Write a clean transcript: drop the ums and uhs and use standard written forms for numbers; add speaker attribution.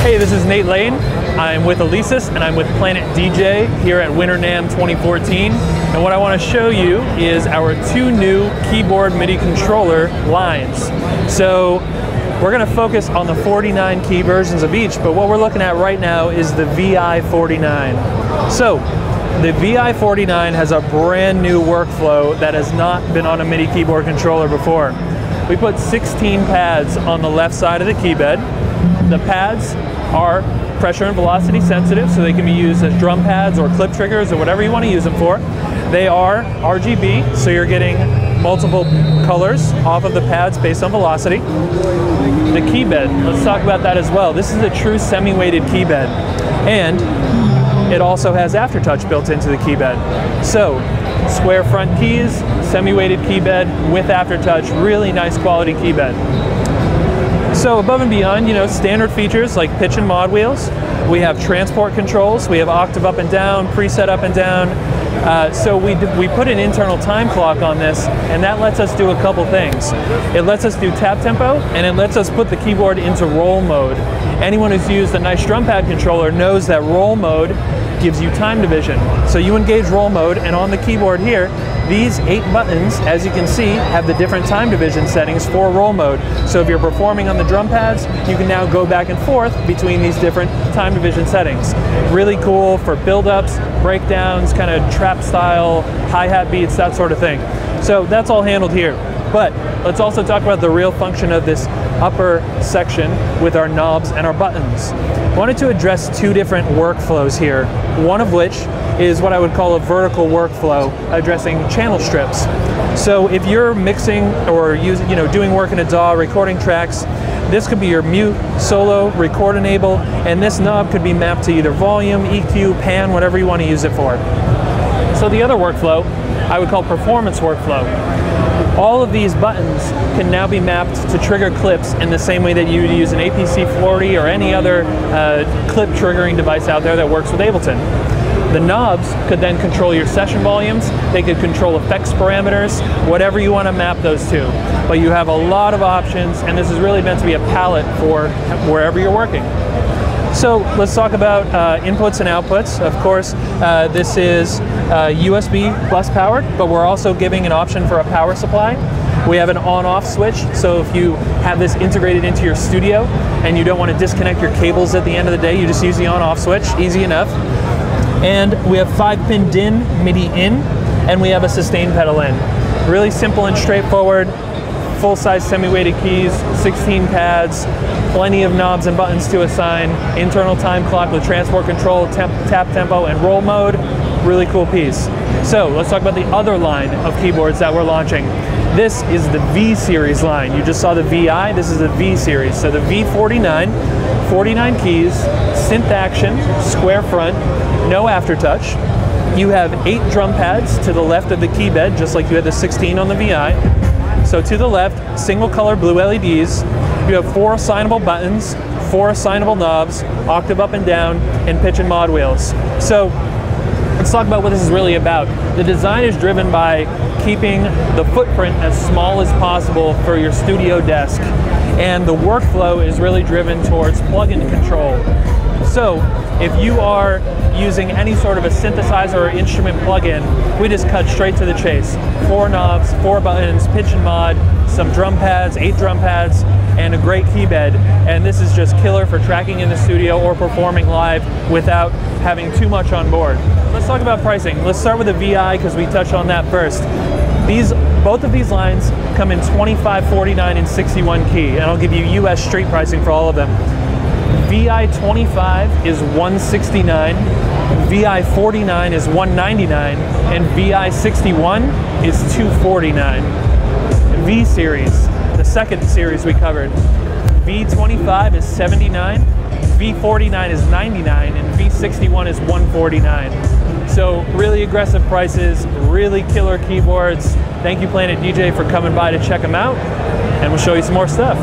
Speaker 1: Hey, this is Nate Lane. I'm with Alesis and I'm with Planet DJ here at Winter NAMM 2014. And what I want to show you is our two new keyboard MIDI controller lines. So we're going to focus on the 49 key versions of each, but what we're looking at right now is the VI49. So the VI49 has a brand new workflow that has not been on a MIDI keyboard controller before. We put 16 pads on the left side of the keybed. The pads are pressure and velocity sensitive, so they can be used as drum pads or clip triggers or whatever you want to use them for. They are RGB, so you're getting multiple colors off of the pads based on velocity. The keybed, let's talk about that as well. This is a true semi-weighted keybed, and it also has aftertouch built into the keybed. So, square front keys, semi-weighted keybed with aftertouch, really nice quality keybed. So above and beyond, standard features like pitch and mod wheels. We have transport controls. We have octave up and down, preset up and down. So we put an internal time clock on this, and that lets us do a couple things. It lets us do tap tempo, and it lets us put the keyboard into roll mode. Anyone who's used a nice drum pad controller knows that roll mode gives you time division. So you engage roll mode, and on the keyboard here, these 8 buttons, as you can see, have the different time division settings for roll mode. So if you're performing on the drum pads, you can now go back and forth between these different time division settings. Really cool for build-ups, breakdowns, kind of trap style, hi-hat beats, that sort of thing. So that's all handled here. But let's also talk about the real function of this upper section with our knobs and our buttons. I wanted to address 2 different workflows here, one of which is what I would call a vertical workflow addressing channel strips. So if you're mixing or doing work in a DAW, recording tracks, this could be your mute, solo, record enable, and this knob could be mapped to either volume, EQ, pan, whatever you want to use it for. So the other workflow I would call performance workflow. All of these buttons can now be mapped to trigger clips in the same way that you would use an APC40 or any other clip triggering device out there that works with Ableton. The knobs could then control your session volumes, they could control effects parameters, whatever you want to map those to. But you have a lot of options, and this is really meant to be a palette for wherever you're working. So let's talk about inputs and outputs. Of course, this is USB bus powered, but we're also giving an option for a power supply. We have an on-off switch, so if you have this integrated into your studio and you don't want to disconnect your cables at the end of the day, you just use the on-off switch, easy enough. And we have 5-pin DIN MIDI in, and we have a sustain pedal in. Really simple and straightforward, full-size semi-weighted keys, 16 pads, plenty of knobs and buttons to assign, internal time clock with transport control, tap tempo, and roll mode. Really cool piece. So let's talk about the other line of keyboards that we're launching. This is the V series line. You just saw the VI, this is the V series. So the V49, 49 keys, synth action, square front, no aftertouch. You have 8 drum pads to the left of the keybed, just like you had the 16 on the VI. So to the left, single color blue LEDs. You have 4 assignable buttons, 4 assignable knobs, octave up and down, and pitch and mod wheels. So let's talk about what this is really about. The design is driven by keeping the footprint as small as possible for your studio desk. And the workflow is really driven towards plug-in control. So if you are using any sort of a synthesizer or instrument plug-in, we just cut straight to the chase. 4 knobs, 4 buttons, pitch and mod, some drum pads, 8 drum pads, and a great keybed. And this is just killer for tracking in the studio or performing live without having too much on board. Let's talk about pricing. Let's start with the VI because we touched on that first. Both of these lines come in 25, 49, and 61 key, and I'll give you US street pricing for all of them. VI 25 is $169, VI 49 is $199, and VI 61 is $249. V series, the second series we covered, V25 is $79, V49 is $99, and V61 is $149. So really aggressive prices, really killer keyboards. Thank you Planet DJ for coming by to check them out, and we'll show you some more stuff.